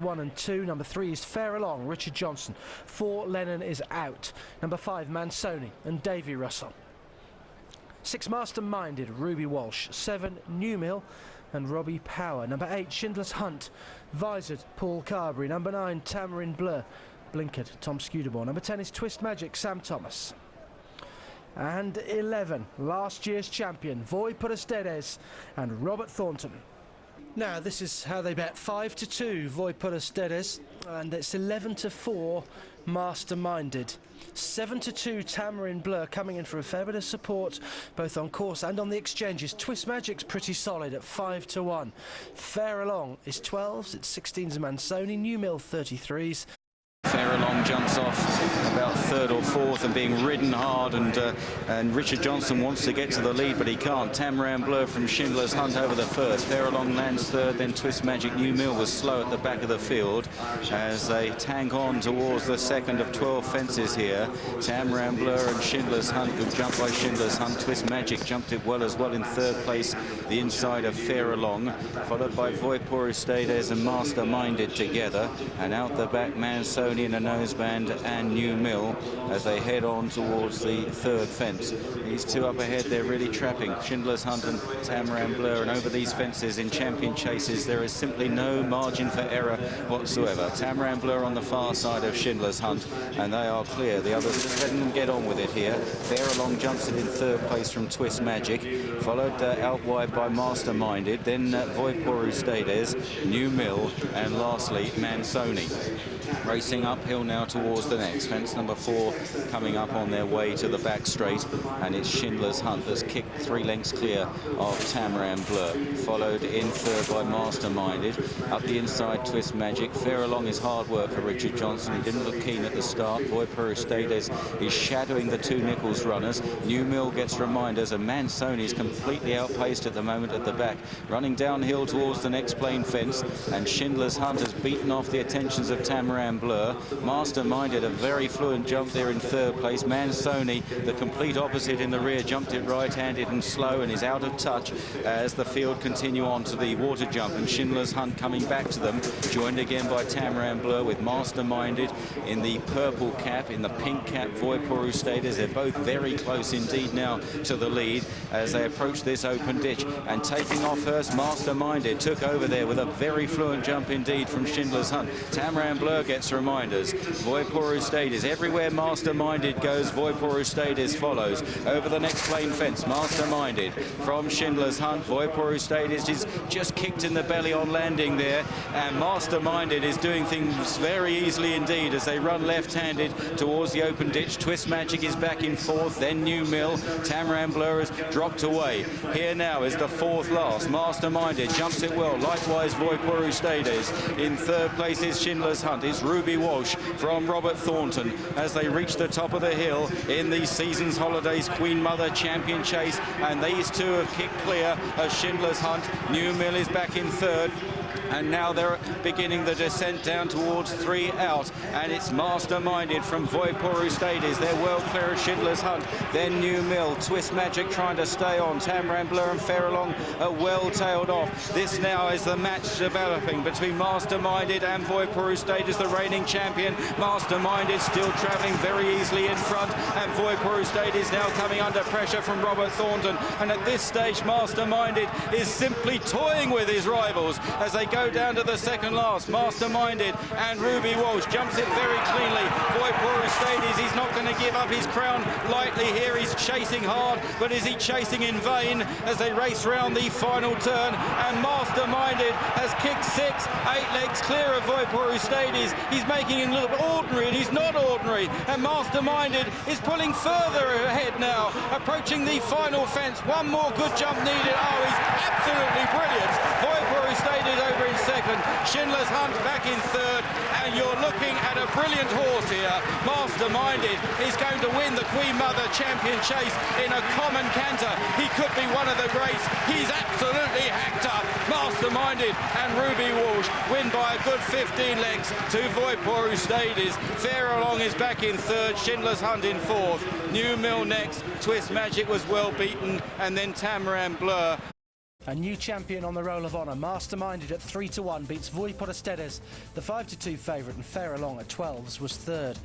1 and 2. Number 3 is Fair Along, Richard Johnson. 4, Lennon is out. Number 5, Mansoni and Davy Russell. 6, Masterminded, Ruby Walsh. 7, Newmill and Robbie Power. Number 8, Schindler's Hunt, Visored, Paul Carberry. Number 9, Tamarin Blur, Blinkered, Tom Scudamore. Number 10 is Twist Magic, Sam Thomas. And 11, last year's champion, Voy Purustedes and Robert Thornton. Now this is how they bet: 5-2 Voy Purustedes, and it's 11-4 Masterminded. 7-2 Tamarin Blur, coming in for a fair bit of support both on course and on the exchanges. Twist Magic's pretty solid at 5-1. Fair Along is 12s, it's 16s Mansoni, Newmill 33s. Fair Along jumps off about third or fourth and being ridden hard, and Richard Johnson wants to get to the lead, but he can't. Tamarin Blur from Schindler's Hunt over the first. Fair Along lands third, then Twist Magic. Newmill was slow at the back of the field as they tank on towards the second of 12 fences here. Tamarin Blur and Schindler's Hunt, who jumped by Schindler's Hunt. Twist Magic jumped it well as well in third place, the inside of Fair Along, followed by Voy Purustedes and Masterminded together, and out the back Mansoni in a noseband and Newmill as they head on towards the third fence. These two up ahead, they're really trapping. Schindler's Hunt and Tamarin Blur, and over these fences in champion chases there is simply no margin for error whatsoever. Tamarin Blur on the far side of Schindler's Hunt, and they are clear. The others letting them get on with it here. Fair Along jumps it in third place from Twist Magic, followed out wide by Masterminded, then Voy Purustedes, Newmill, and lastly Mansoni. Racing uphill now towards the next fence, number 4 coming up on their way to the back straight, and it's Schindler's Hunt that's kicked 3 lengths clear of Tamarin Blur, followed in third by Masterminded. Up the inside, Twist Magic. Fair Along is hard work for Richard Johnson. He didn't look keen at the start. Voy Purustedes is shadowing the 2 Nicholls runners. Newmill gets reminders, and Mansoni is completely outpaced at the moment at the back, running downhill towards the next plain fence, and Schindler's Hunt has beaten off the attentions of Tamarin Blur. Masterminded, a very fluent jump there in third place. Mansoni, the complete opposite in the rear, jumped it right-handed and slow and is out of touch as the field continue on to the water jump, and Schindler's Hunt coming back to them, joined again by Tamarin Blur with Masterminded in the purple cap, in the pink cap Voy Purustedes. They're both very close indeed now to the lead as they approach this open ditch, and taking off first, Masterminded took over there with a very fluent jump indeed from Schindler's Hunt. Tamarin Blur gets reminders. Voy Purustedes, everywhere Masterminded goes, Voy Purustedes follows. Over the next plain fence, Masterminded from Schindler's Hunt. Voy Purustedes is just kicked in the belly on landing there, and Masterminded is doing things very easily indeed as they run left-handed towards the open ditch. Twist Magic is back in fourth, then Newmill. Tamarin Blur has dropped away. Here now is the fourth last. Masterminded jumps it well, likewise Voy Purustedes. In third place is Schindler's Hunt. It's Ruby Walsh from Robert Thornton as they reach the top of the hill in the Seasons Holidays Queen Mother Champion Chase, and these two have kicked clear of Schindler's Hunt. Newmill is back in third, and now they're beginning the descent down towards 3 out, and it's Masterminded from Voy Purustedes. They're well clear of Schindler's Hunt, then Newmill. Twist Magic trying to stay on. Tamarin Blur and Fair Along are well tailed off. This now is the match developing between Masterminded and Voy Purustedes, the reigning champion. Masterminded still travelling very easily in front, and Voy Purustedes now coming under pressure from Robert Thornton, and at this stage Masterminded is simply toying with his rivals as they go down to the second last. Masterminded and Ruby Walsh jumps it very cleanly. Voy Purustedes, he's not going to give up his crown lightly here. He's chasing hard, but is he chasing in vain as they race round the final turn? And Masterminded has kicked 6, 8 legs clear of Voy Purustedes. He's making him look ordinary, and he's not ordinary. And Masterminded is pulling further ahead now, approaching the final fence. One more good jump needed. Oh, he's absolutely brilliant. Voy Purustedes over in second, Schindler's Hunt back in third, and you're looking at a brilliant horse here. Masterminded is going to win the Queen Mother Champion Chase in a common canter. He could be one of the greats. He's absolutely hacked up. Masterminded and Ruby Walsh win by a good 15 lengths to Voy Purustedes. Fair Along is back in third, Schindler's Hunt in fourth, Newmill next. Twist Magic was well beaten, and then Tamarin Blur. A new champion on the Roll of Honour. Masterminded at 3-1 beats Vui Potestedes. The 5-2 favourite, and Fair Along at 12s was third.